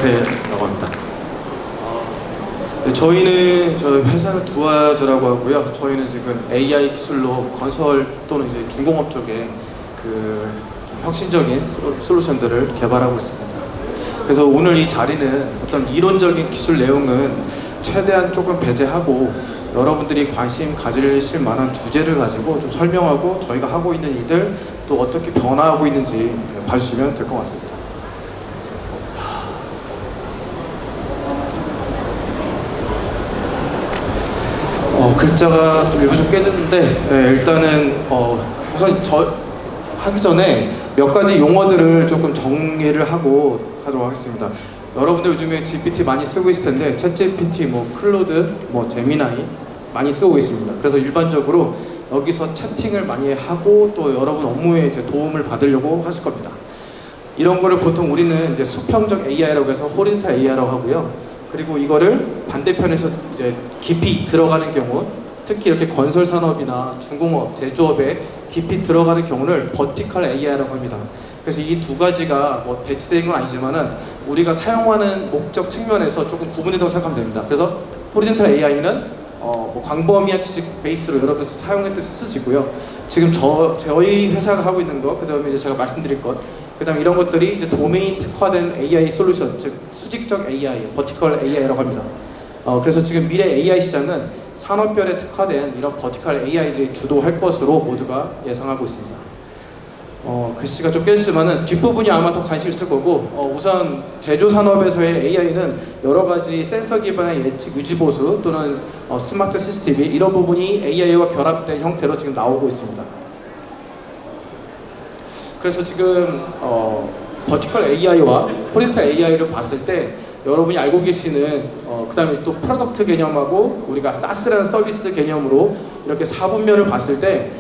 김광태라고 합니다. 네, 저희 회사는 두아즈라고 하고요. 저희는 지금 AI 기술로 건설 또는 이제 중공업 쪽에 좀 혁신적인 솔루션들을 개발하고 있습니다. 그래서 오늘 이 자리는 어떤 이론적인 기술 내용은 최대한 조금 배제하고 여러분들이 관심 가지실 만한 주제를 가지고 좀 설명하고 저희가 하고 있는 일들 또 어떻게 변화하고 있는지 봐주시면 될 것 같습니다. 글자가 일부 좀 깨졌는데 일단은 우선 하기 전에 몇 가지 용어들을 조금 정리를 하도록 하겠습니다. 여러분들 요즘에 GPT 많이 쓰고 있을 텐데 챗GPT, 클로드, 제미나이 많이 쓰고 있습니다. 그래서 일반적으로 여기서 채팅을 많이 하고 또 여러분 업무에 이제 도움을 받으려고 하실 겁니다. 이런 거를 보통 우리는 이제 수평적 AI라고 해서 호리젠탈 AI라고 하고요. 그리고 이거를 반대편에서 이제 깊이 들어가는 경우, 특히 이렇게 건설 산업이나 중공업, 제조업에 깊이 들어가는 경우를 버티컬 AI라고 합니다. 그래서 이 두 가지가 배치되는 건 아니지만은 우리가 사용하는 목적 측면에서 조금 구분된다고 생각하면 됩니다. 그래서 호리젠탈 AI는 광범위한 지식 베이스로 여러분 사용했듯이 쓰시고요. 지금 저희 회사가 하고 있는 거, 그 다음에 이제 제가 말씀드릴 것, 그 다음에 이런 것들이 이제 도메인 특화된 AI 솔루션, 즉 수직적 AI, 버티컬 AI라고 합니다. 그래서 지금 미래 AI 시장은 산업별에 특화된 이런 버티컬 AI들이 주도할 것으로 모두가 예상하고 있습니다. 글씨가 좀 깨지지만은 뒷부분이 아마 더 관심 있을 거고, 우선 제조 산업에서의 AI는 여러 가지 센서 기반의 예측 유지 보수 또는 스마트 CCTV 이런 부분이 AI와 결합된 형태로 지금 나오고 있습니다. 그래서 지금 버티컬 AI와 호리젠탈 AI를 봤을 때 여러분이 알고 계시는 그 다음에 또 프로덕트 개념하고 우리가 SaaS라는 서비스 개념으로 이렇게 4분면을 봤을 때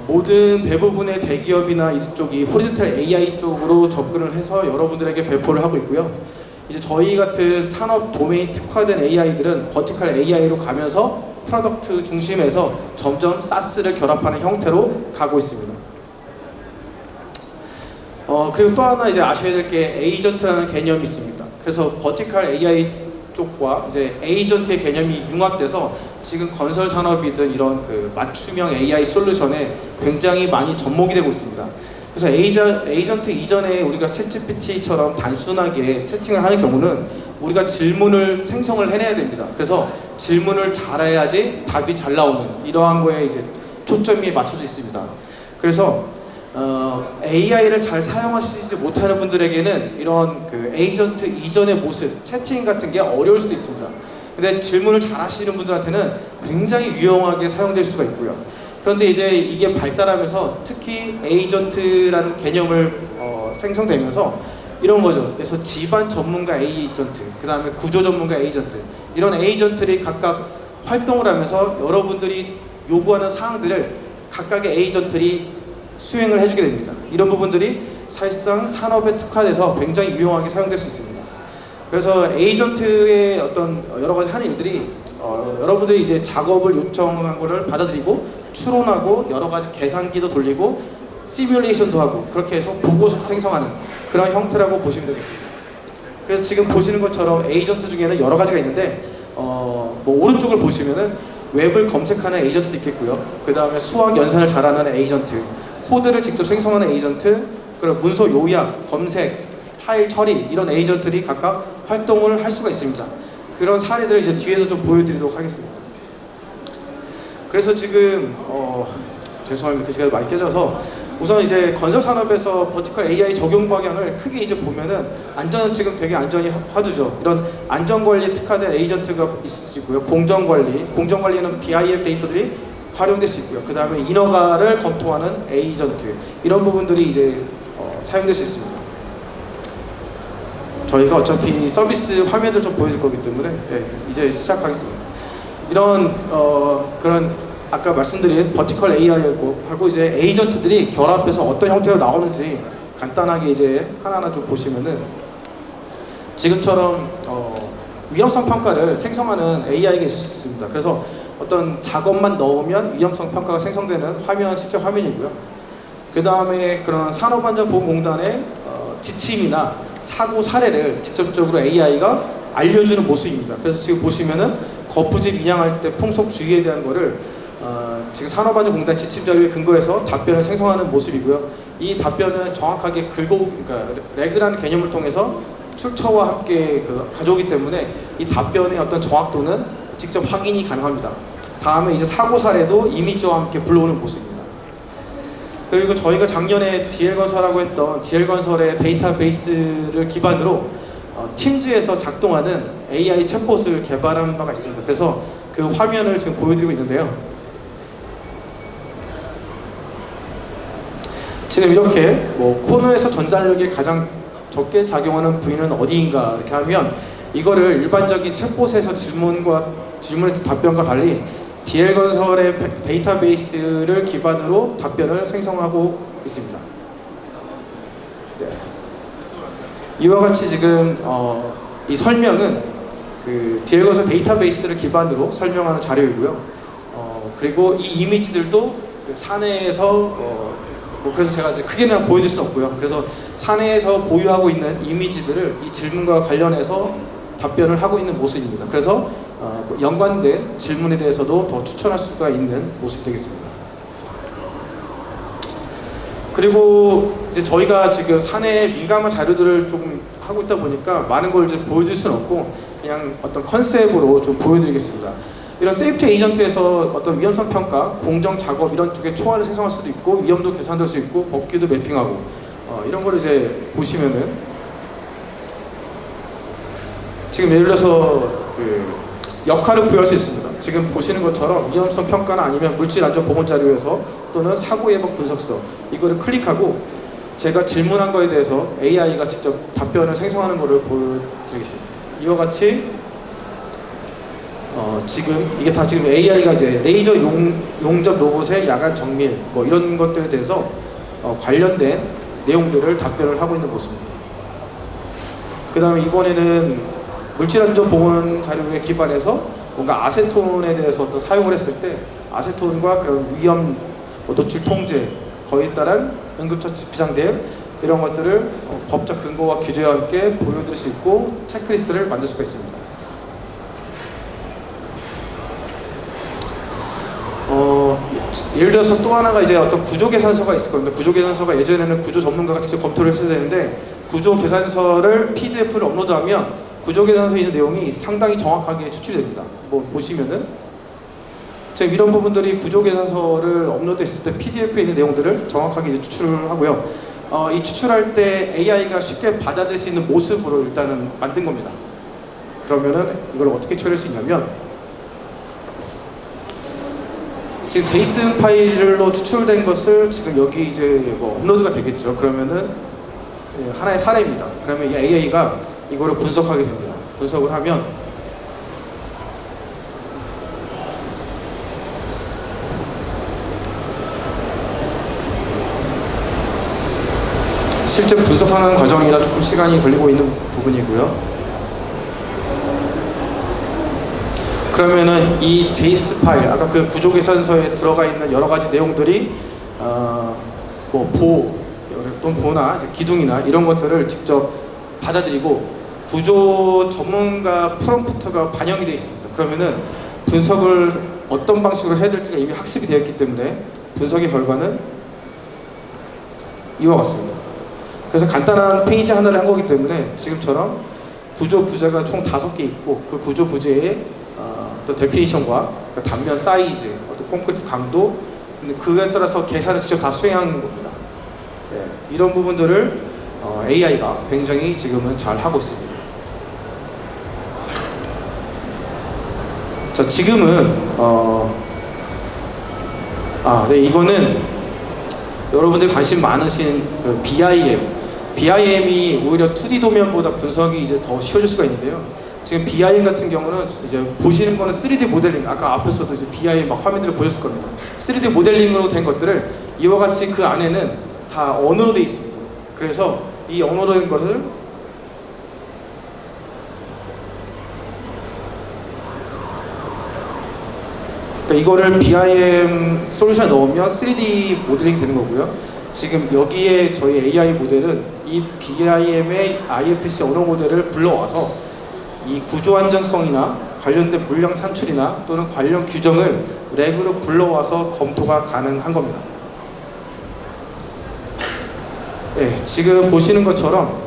모든 대부분의 대기업이나 이쪽이 호리젠탈 AI 쪽으로 접근을 해서 여러분들에게 배포를 하고 있고요. 이제 저희 같은 산업 도메인 특화된 AI들은 버티컬 AI로 가면서 프로덕트 중심에서 점점 SaaS를 결합하는 형태로 가고 있습니다. 그리고 또 하나 이제 아셔야 될 게 에이전트라는 개념이 있습니다. 그래서 버티컬 AI 쪽과 이제 에이전트의 개념이 융합돼서 지금 건설 산업이든 이런 맞춤형 AI 솔루션에 굉장히 많이 접목이 되고 있습니다. 그래서 에이전트 이전에 우리가 챗GPT처럼 단순하게 채팅을 하는 경우는 우리가 질문을 생성을 해내야 됩니다. 그래서 질문을 잘해야지 답이 잘 나오는 이러한 거에 이제 초점이 맞춰져 있습니다. 그래서 AI를 잘 사용하시지 못하는 분들에게는 이런 에이전트 이전의 모습, 채팅 같은 게 어려울 수도 있습니다. 근데 질문을 잘 하시는 분들한테는 굉장히 유용하게 사용될 수가 있고요. 그런데 이제 이게 발달하면서 특히 에이전트라는 개념을 생성되면서 이런 거죠. 그래서 집안 전문가 에이전트, 그 다음에 구조 전문가 에이전트, 이런 에이전트들이 각각 활동을 하면서 여러분들이 요구하는 사항들을 각각의 에이전트들이 수행을 해주게 됩니다. 이런 부분들이 사실상 산업에 특화돼서 굉장히 유용하게 사용될 수 있습니다. 그래서 에이전트의 어떤 여러 가지 하는 일들이 여러분들이 이제 작업을 요청한 거를 받아들이고 추론하고 여러 가지 계산기도 돌리고 시뮬레이션도 하고 그렇게 해서 보고서 생성하는 그런 형태라고 보시면 되겠습니다. 그래서 지금 보시는 것처럼 에이전트 중에는 여러 가지가 있는데 오른쪽을 보시면은 웹을 검색하는 에이전트도 있겠고요. 그 다음에 수학 연산을 잘하는 에이전트, 코드를 직접 생성하는 에이전트, 그리고 문서 요약, 검색, 파일 처리 이런 에이전트들이 각각 활동을 할 수가 있습니다. 그런 사례들을 이제 뒤에서 좀 보여드리도록 하겠습니다. 그래서 지금 죄송합니다. 글씨가 많이 깨져서 우선 이제 건설 산업에서 버티컬 AI 적용 방향을 크게 이제 보면은 안전은 지금 되게 안전이 화두죠. 이런 안전 관리에 특화된 에이전트가 있을 수 있고요. 공정 관리는 BIM 데이터들이 활용될 수 있고요. 그 다음에 인허가를 검토하는 에이전트 이런 부분들이 이제 사용될 수 있습니다. 저희가 어차피 서비스 화면을 좀 보여줄 거기 때문에 이제 시작하겠습니다. 이런 그런 아까 말씀드린 버티컬 AI하고 이제 에이전트들이 결합해서 어떤 형태로 나오는지 간단하게 이제 하나하나 좀 보시면은 지금처럼 위험성 평가를 생성하는 AI가 있을 수 있습니다. 그래서 어떤 작업만 넣으면 위험성 평가가 생성되는 화면, 실제 화면이고요. 그 다음에 그런 산업안전보건공단의 지침이나 사고 사례를 직접적으로 AI가 알려주는 모습입니다. 그래서 지금 보시면은 거푸집 인양할 때 풍속 주의에 대한 거를 지금 산업안전공단 지침 자료에 근거해서 답변을 생성하는 모습이고요. 이 답변은 정확하게 그러니까 레그라는 개념을 통해서 출처와 함께 가져오기 때문에 이 답변의 어떤 정확도는 직접 확인이 가능합니다. 다음에 이제 사고 사례도 이미지와 함께 불러오는 모습입니다. 그리고 저희가 작년에 DL건설이라고 했던 DL건설의 데이터베이스를 기반으로 팀즈에서 작동하는 AI 챗봇을 개발한 바가 있습니다. 그래서 그 화면을 지금 보여드리고 있는데요. 지금 이렇게 코너에서 전달력이 가장 적게 작용하는 부위는 어디인가 이렇게 하면 이거를 일반적인 챗봇에서 질문에서 답변과 달리 DL건설의 데이터베이스를 기반으로 답변을 생성하고 있습니다. 네. 이와 같이 지금 이 설명은 그 DL건설 데이터베이스를 기반으로 설명하는 자료이고요. 그리고 이 이미지들도 그 사내에서 그래서 제가 이제 크게는 보여줄 수는 없고요. 그래서 사내에서 보유하고 있는 이미지들을 이 질문과 관련해서 답변을 하고 있는 모습입니다. 그래서 연관된 질문에 대해서도 더 추천할 수가 있는 모습이 되겠습니다. 그리고 이제 저희가 지금 사내에 민감한 자료들을 조금 하고 있다 보니까 많은 걸 이제 보여줄 수는 없고 그냥 어떤 컨셉으로 좀 보여드리겠습니다. 이런 세이프티 에이전트에서 어떤 위험성 평가, 공정 작업 이런 쪽에 초안을 생성할 수도 있고 위험도 계산될 수 있고 법규도 매핑하고 이런 걸 이제 보시면은 지금 예를 들어서 그 역할을 부여할 수 있습니다. 지금 보시는 것처럼 위험성 평가나 아니면 물질 안전 보건 자료에서 또는 사고 예방 분석서 이거를 클릭하고 제가 질문한 거에 대해서 AI가 직접 답변을 생성하는 것을 보여드리겠습니다. 이와 같이 지금 이게 다 지금 AI가 이제 레이저 용접 로봇의 야간 정밀 이런 것들에 대해서 관련된 내용들을 답변을 하고 있는 모습입니다. 그 다음에 이번에는 물질안전 보건 자료에 기반해서 뭔가 아세톤에 대해서 어떤 사용을 했을 때 아세톤과 그런 위험 노출 통제 거기에 따른 응급처치 비상대응 이런 것들을 법적 근거와 규제와 함께 보여드릴 수 있고 체크리스트를 만들 수가 있습니다. 예를 들어서 또 하나가 이제 어떤 구조계산서가 있을 겁니다. 구조계산서가 예전에는 구조 전문가가 직접 검토를 했어야 되는데 구조계산서를 PDF를 업로드하면 구조계산서에 있는 내용이 상당히 정확하게 추출이 됩니다. 보시면은 지금 이런 부분들이 구조계산서를 업로드했을 때 PDF에 있는 내용들을 정확하게 이제 추출을 하고요. 이 추출할 때 AI가 쉽게 받아들일 수 있는 모습으로 일단은 만든 겁니다. 그러면은 이걸 어떻게 처리할 수 있냐면 지금 제이슨 파일로 추출된 것을 지금 여기 이제 업로드가 되겠죠. 그러면은 하나의 사례입니다. 그러면 이 AI가 이거를 분석하게 됩니다. 분석을 하면 실제 분석하는 과정이라 조금 시간이 걸리고 있는 부분이고요. 그러면은 이 JS 파일, 아까 그 구조계산서에 들어가 있는 여러 가지 내용들이 보나 기둥이나 이런 것들을 직접 받아들이고 구조 전문가 프롬프트가 반영이 되어 있습니다. 그러면은 분석을 어떤 방식으로 해야 될지가 이미 학습이 되어 있기 때문에 분석의 결과는 이와 같습니다. 그래서 간단한 페이지 하나를 한 거기 때문에 지금처럼 구조 부재가 총 5개 있고 그 구조 부재의 어떤 데피니션과 단면 사이즈, 어떤 콘크리트 강도 그에 따라서 계산을 직접 다 수행하는 겁니다. 네, 이런 부분들을 AI가 굉장히 지금은 잘 하고 있습니다. 자, 지금은 네, 이거는 여러분들 관심 많으신 그 BIM이 오히려 2D 도면보다 분석이 이제 더 쉬워질 수가 있는데요. 지금 BIM 같은 경우는 이제 보시는 거는 3D 모델링, 아까 앞에서도 이제 BIM 막 화면들을 보셨을 겁니다. 3D 모델링으로 된 것들을 이와 같이 그 안에는 다 언어로 되어 있습니다. 그래서 이 언어로 된 것을 이거를 BIM 솔루션에 넣으면 3D 모델링이 되는 거고요. 지금 여기에 저희 AI 모델은 이 BIM의 IFC 언어 모델을 불러와서 이 구조 안정성이나 관련된 물량 산출이나 또는 관련 규정을 렉으로 불러와서 검토가 가능한 겁니다. 네, 지금 보시는 것처럼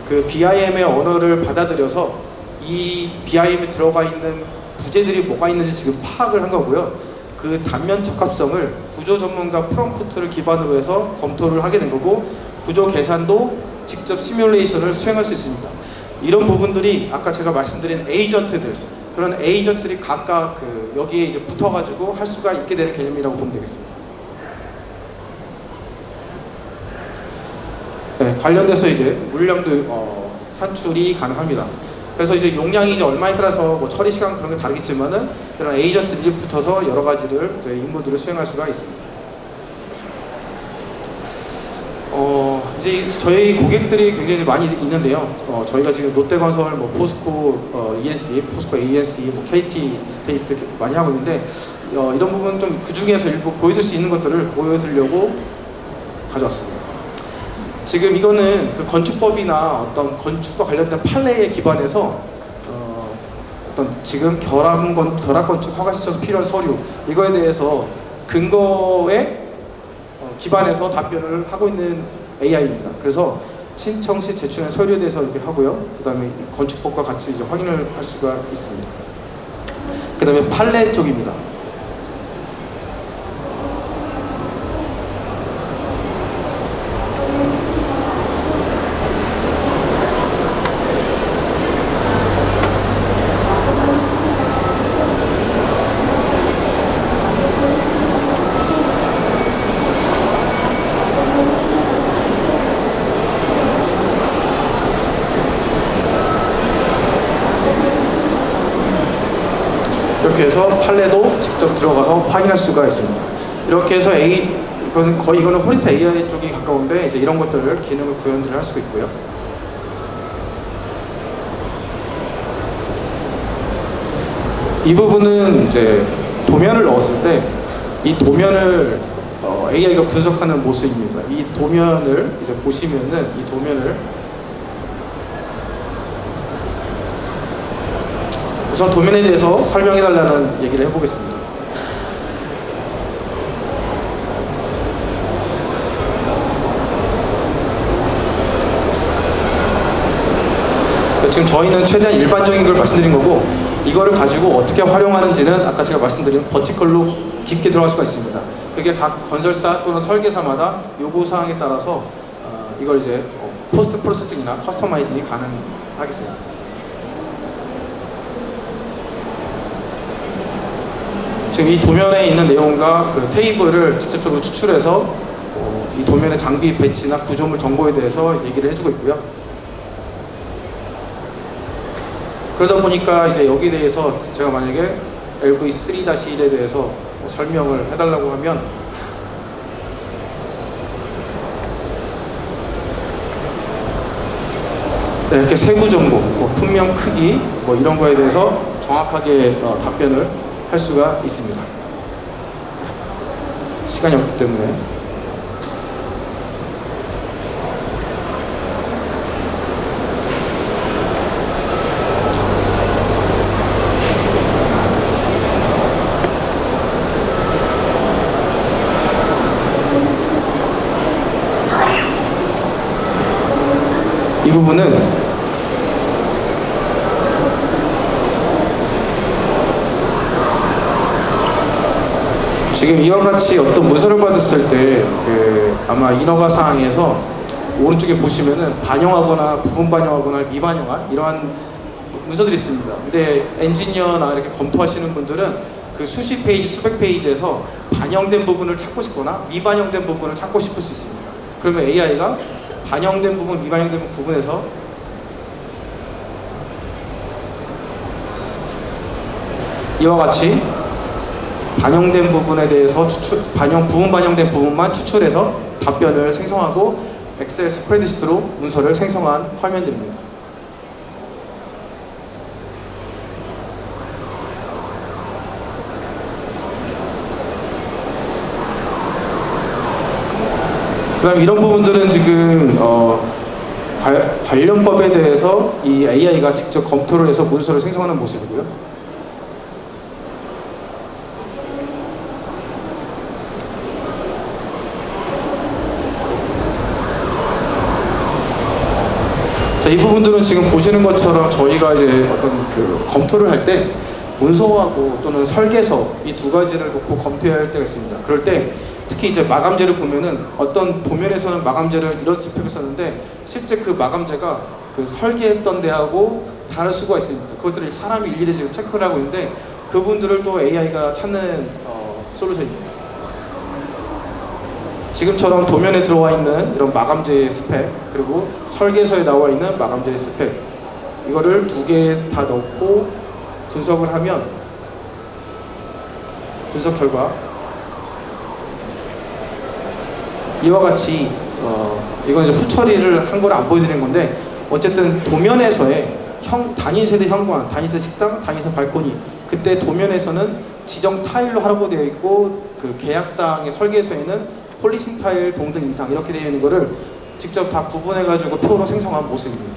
그 BIM의 언어를 받아들여서 이 BIM에 들어가 있는 부재들이 뭐가 있는지 지금 파악을 한 거고요. 그 단면 적합성을 구조 전문가 프롬프트를 기반으로 해서 검토를 하게 된 거고, 구조 계산도 직접 시뮬레이션을 수행할 수 있습니다. 이런 부분들이 아까 제가 말씀드린 에이전트들, 그런 에이전트들이 각각 그 여기에 이제 붙어가지고 할 수가 있게 되는 개념이라고 보면 되겠습니다. 네, 관련돼서 이제 물량도 산출이 가능합니다. 그래서 이제 용량이 이제 얼마에 따라서 뭐 처리 시간 그런 게 다르겠지만은 이런 에이전트들이 붙어서 여러 가지를 이제 임무들을 수행할 수가 있습니다. 이제 저희 고객들이 굉장히 많이 있는데요. 저희가 지금 롯데건설, 뭐 포스코 ESE, 포스코 ASE, 뭐 KT 스테이트 많이 하고 있는데 이런 부분 좀 그 중에서 일부 보여줄 수 있는 것들을 보여드리려고 가져왔습니다. 지금 이거는 그 건축법이나 어떤 건축과 관련된 판례에 기반해서 어떤 지금 결합 건축 허가 신청서 필요한 서류 이거에 대해서 근거에 기반해서 답변을 하고 있는 AI입니다. 그래서 신청 시 제출한 서류에 대해서 이렇게 하고요. 그 다음에 건축법과 같이 이제 확인을 할 수가 있습니다. 그 다음에 판례 쪽입니다. 이렇게 해서 판례도 직접 들어가서 확인할 수가 있습니다. 이렇게 해서 이거는 호리스타 AI 쪽이 가까운데 이제 이런 것들을 기능을 구현을 할 수가 있고요. 이 부분은 이제 도면을 넣었을 때 이 도면을 AI가 분석하는 모습입니다. 이 도면을 이제 보시면은 이 도면을 우선 도면에 대해서 설명해달라는 얘기를 해보겠습니다. 지금 저희는 최대한 일반적인 걸 말씀드린 거고, 이거를 가지고 어떻게 활용하는지는 아까 제가 말씀드린 버티컬로 깊게 들어갈 수가 있습니다. 그게 각 건설사 또는 설계사마다 요구사항에 따라서 이걸 이제 포스트 프로세싱이나 커스터마이징이 가능하겠습니다. 지금 이 도면에 있는 내용과 그 테이블을 직접적으로 추출해서 이 도면의 장비 배치나 구조물 정보에 대해서 얘기를 해주고 있고요. 그러다 보니까 이제 여기에 대해서 제가 만약에 LV3-1에 대해서 설명을 해달라고 하면 네, 이렇게 세부 정보, 품명 크기 이런 거에 대해서 정확하게 답변을 할 수가 있습니다. 시간이 없기 때문에 이 부분은 지금 이와 같이 어떤 문서를 받았을 때 아마 인허가 사항에서 오른쪽에 보시면은 반영하거나 부분 반영하거나 미반영한 이러한 문서들이 있습니다. 근데 엔지니어나 이렇게 검토하시는 분들은 그 수십 페이지, 수백 페이지에서 반영된 부분을 찾고 싶거나 미반영된 부분을 찾고 싶을 수 있습니다. 그러면 AI가 반영된 부분, 미반영된 부분 구분해서 이와 같이 반영된 부분에 대해서 부분 반영된 부분만 추출해서 답변을 생성하고 엑셀 스프레드시트로 문서를 생성한 화면들입니다. 그다음 이런 부분들은 지금 관련법에 대해서 이 AI가 직접 검토를 해서 문서를 생성하는 모습이고요. 자, 이 부분들은 지금 보시는 것처럼 저희가 이제 어떤 그 검토를 할 때 문서하고 또는 설계서 이 두 가지를 놓고 검토해야 할 때가 있습니다. 그럴 때 특히 이제 마감재를 보면은 어떤 도면에서는 마감재를 이런 스펙을 썼는데 실제 그 마감재가 그 설계했던 데하고 다를 수가 있습니다. 그것들을 사람이 일일이 지금 체크를 하고 있는데 그분들을 또 AI가 찾는 솔루션입니다. 지금처럼 도면에 들어와 있는 이런 마감재의 스펙, 그리고 설계서에 나와 있는 마감재의 스펙, 이거를 두 개 다 넣고 분석을 하면 분석 결과 이와 같이 이건 이제 후처리를 한 걸 안 보여드리는 건데 어쨌든 도면에서의 단위 세대 현관, 단위 세대 식당, 단위 세대 발코니, 그때 도면에서는 지정 타일로 하라고 되어 있고 그 계약사항의 설계서에는 폴리싱 타일 동등 이상 이렇게 되어 있는 거를 직접 다 구분해 가지고 표로 생성한 모습입니다.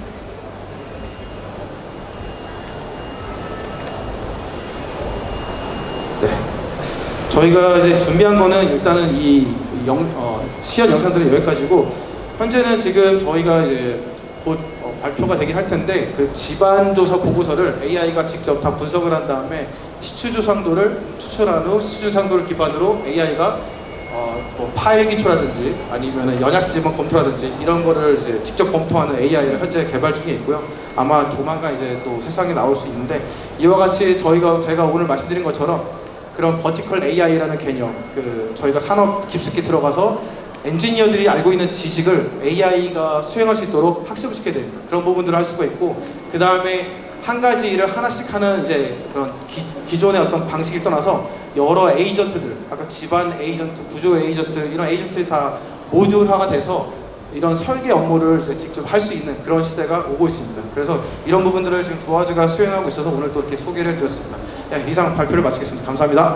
네, 저희가 이제 준비한 거는 일단은 이 시연 영상들은 여기까지고, 현재는 지금 저희가 이제 곧 발표가 되긴 할 텐데 그 집안조사 보고서를 AI가 직접 다 분석을 한 다음에 시추조상도를 추출한 후 시추조상도를 기반으로 AI가 뭐 파일 기초라든지 아니면 연약 지번 검토라든지 이런 거를 이제 직접 검토하는 AI를 현재 개발 중에 있고요. 아마 조만간 이제 또 세상에 나올 수 있는데, 이와 같이 제가 오늘 말씀드린 것처럼 그런 버티컬 AI라는 개념, 그 저희가 산업 깊숙이 들어가서 엔지니어들이 알고 있는 지식을 AI가 수행할 수 있도록 학습을 시켜야 됩니다. 그런 부분들을 할 수가 있고, 그 다음에 한 가지 일을 하나씩 하는 이제 그런 기존의 어떤 방식을 떠나서 여러 에이전트들, 아까 집안 에이전트, 구조 에이전트, 이런 에이전트들이 다 모듈화가 돼서 이런 설계 업무를 이제 직접 할 수 있는 그런 시대가 오고 있습니다. 그래서 이런 부분들을 지금 두아즈가 수행하고 있어서 오늘 또 이렇게 소개를 드렸습니다. 네, 이상 발표를 마치겠습니다. 감사합니다.